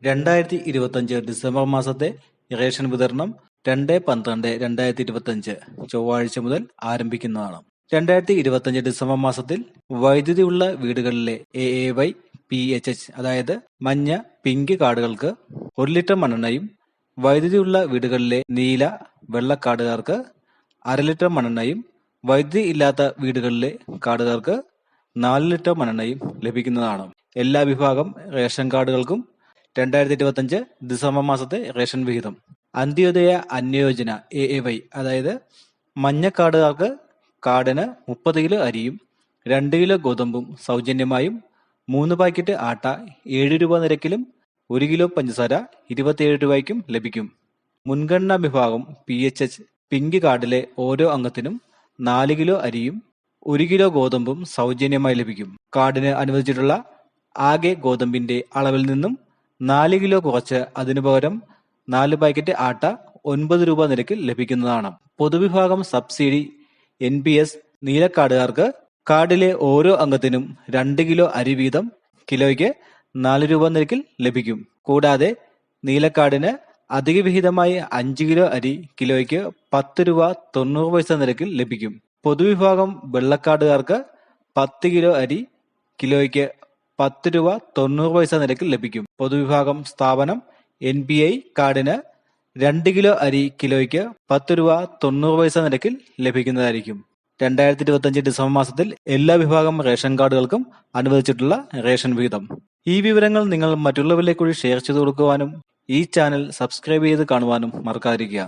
2025 December മാസത്തെ ration വിതരണം 2/12/2025 ചൊവ്വാഴ്ച മുതൽ ആരംഭിക്കുന്നതാണ്. 2025 ഡിസംബർ മാസത്തിൽ വൈദ്യുതി ഉള്ള വീടുകളിലെ AAY PHH അതായത് മഞ്ഞ, പിങ്ക് കാർഡുകൾക്ക് 1 ലിറ്റർ മണ്ണെണ്ണയും, വൈദ്യുതിയുള്ള വീടുകളിലെ നീല, വെള്ള കാർഡുകാർക്ക് 1/2 ലിറ്റർ മണ്ണെണ്ണയും, വൈദ്യുതി ഇല്ലാത്ത വീടുകളിലെ കാർഡുകാർക്ക് 4 ലിറ്റർ മണ്ണെണ്ണയും ലഭിക്കുന്നതാണ്. എല്ലാ വിഭാഗം റേഷൻ കാർഡുകൾക്കും 2025 ഡിസംബർ മാസത്തെ റേഷൻ വിഹിതം. അന്ത്യോദയ അന്നയോജന AAY അതായത് മഞ്ഞ കാർഡുകാർക്ക് കാർഡിന് 30 കിലോ അരിയും 2 കിലോ ഗോതമ്പും സൗജന്യമായും, 3 പാക്കറ്റ് ആട്ട 7 രൂപ നിരക്കിലും 1 കിലോ പഞ്ചസാര 27 രൂപയ്ക്കും ലഭിക്കും. മുൻഗണനാ വിഭാഗം PHH പിങ്ക് കാർഡിലെ ഓരോ അംഗത്തിനും 4 കിലോ അരിയും 1 കിലോ ഗോതമ്പും സൗജന്യമായി ലഭിക്കും. കാർഡിന് അനുവദിച്ചിട്ടുള്ള ആകെ ഗോതമ്പിന്റെ അളവിൽ നിന്നും 4 കിലോ കുറച്ച് അതിനു പകരം 4 പാക്കറ്റ് ആട്ട 9 രൂപ നിരക്കിൽ ലഭിക്കുന്നതാണ്. പൊതുവിഭാഗം സബ്സിഡി NPS നീലക്കാർഡുകാർക്ക് കാർഡിലെ ഓരോ അംഗത്തിനും 2 കിലോ അരി വീതം കിലോയ്ക്ക് 4 രൂപ നിരക്കിൽ ലഭിക്കും. കൂടാതെ നീലക്കാർഡിന് അധിക വിഹിതമായി 5 കിലോ അരി കിലോയ്ക്ക് 10 രൂപ 90 പൈസ നിരക്കിൽ ലഭിക്കും. പൊതുവിഭാഗം വെള്ളക്കാർഡുകാർക്ക് 10 കിലോ അരി കിലോയ്ക്ക് 10 രൂപ 90 പൈസ നിരക്കിൽ ലഭിക്കും. പൊതുവിഭാഗം സ്ഥാപനം NPI കാർഡിന് 2 കിലോ അരി കിലോയ്ക്ക് 10 രൂപ 90 പൈസ നിരക്കിൽ ലഭിക്കുന്നതായിരിക്കും. 2025 ഡിസംബർ മാസത്തിൽ എല്ലാ വിഭാഗം റേഷൻ കാർഡുകൾക്കും അനുവദിച്ചിട്ടുള്ള റേഷൻ വിഹിതം. ഈ വിവരങ്ങൾ നിങ്ങൾ മറ്റുള്ളവരിലേക്ക് കൂടി ഷെയർ ചെയ്തു കൊടുക്കുവാനും ഈ ചാനൽ സബ്സ്ക്രൈബ് ചെയ്ത് കാണുവാനും മറക്കാതിരിക്കുക.